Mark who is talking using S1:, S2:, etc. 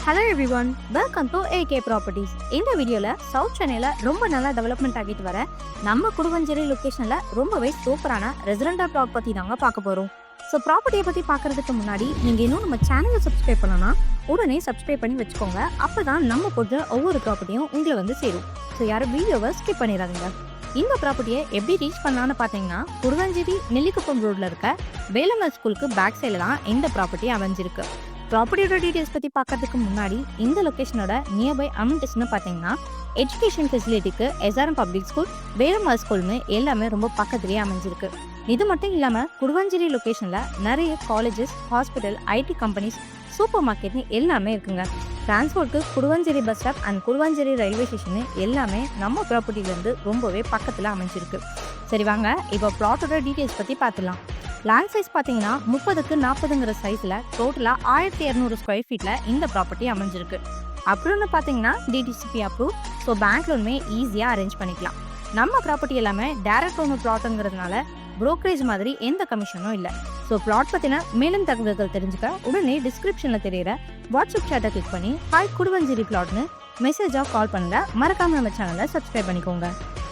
S1: Hello everyone, welcome to AK properties. இந்த வீடியோவில் south சென்னையில் ரொம்ப நல்லா டெவலப்மெண்ட் ஆகிட்டு வர நம்ம குடுவஞ்சேரி லொக்கேஷனில் ரொம்பவே சூப்பரான ரெசிடென்டல் ப்ளாட் பற்றி தாங்க பார்க்க போகிறோம். ஸோ ப்ராப்பர்ட்டியை பற்றி பார்க்குறதுக்கு முன்னாடி நீங்கள் இன்னும் நம்ம சேனலை சப்ஸ்கிரைப் பண்ணனா உடனே சப்ஸ்கிரைப் பண்ணி வச்சுக்கோங்க. அப்போ தான் நம்ம போடுற ஒவ்வொரு ப்ராப்பர்ட்டியும் உங்களை வந்து சேரும். ஸோ யாரும் வீடியோவை ஸ்கிப் பண்ணிடாதீங்க. இந்த ப்ராப்பர்ட்டியை எப்படி ரீச் பண்ணலான்னு பார்த்தீங்கன்னா, குடுவஞ்சேரி நெல்லிக்குப்பம் ரோட்டில் இருக்க வேலம்மாள் ஸ்கூலுக்கு பேக் சைடில் தான் இந்த ப்ராப்பர்ட்டி அமைஞ்சிருக்கு. ப்ராப்பர்ட்டியோட டீடைல்ஸ் பற்றி பார்க்கறதுக்கு முன்னாடி இந்த லொக்கேஷனோட நியர்பை அமெனிட்டிஸ்னு பார்த்தீங்கன்னா, எஜுகேஷன் ஃபெசிலிட்டிக்கு எஸ்ஆர்எம் பப்ளிக் ஸ்கூல், வேலம்மாள் ஸ்கூல்னு எல்லாமே ரொம்ப பக்கத்துலேயே அமைஞ்சிருக்கு. இது மட்டும் இல்லாமல் குடுவஞ்சேரி லொக்கேஷனில் நிறைய colleges, hospital, IT companies, super மார்க்கெட்னு எல்லாமே இருக்குங்க. டிரான்ஸ்போர்ட்டுக்கு Guduvanchery bus stop and Guduvanchery railway ஸ்டேஷனு எல்லாமே நம்ம ப்ராப்பர்ட்டிலேருந்து ரொம்பவே பக்கத்தில் அமைஞ்சிருக்கு. சரி வாங்க இப்போ ப்ளாட்டோட டீட்டெயில்ஸ் பற்றி பார்த்துலாம். லேண்ட் சைஸ் பார்த்தீங்கன்னா 30க்கு 40ங்கிற சைஸில் டோட்டலாக 1200 ஸ்கொயர் ஃபீட்டில் இந்த ப்ராப்பர்ட்டி அமைஞ்சிருக்கு. அப்புறம்னு பார்த்தீங்கன்னா டிடிசிபி அப்ரூவ், ஸோ பேங்க் லோனுமே ஈஸியாக அரேஞ்ச் பண்ணிக்கலாம். நம்ம ப்ராப்பர்ட்டி எல்லாமே டேரக்ட் ஓனர் ப்ளாட்டுங்கிறதுனால புரோக்கரேஜ் மாதிரி எந்த கமிஷனும் இல்லை. ஸோ ப்ளாட் பற்றின மேலும் தகவல்கள் தெரிஞ்சுக்க உடனே டிஸ்கிரிப்ஷனில் தெரியிற வாட்ஸ்அப் சேட்டை கிளிக் பண்ணி ஹாய் குடுவஞ்சேரி ப்ளாட்னு மெசேஜாக கால் பண்ணுங்க. மறக்காமல் நம்ம சேனலை சப்ஸ்கிரைப் பண்ணிக்கோங்க.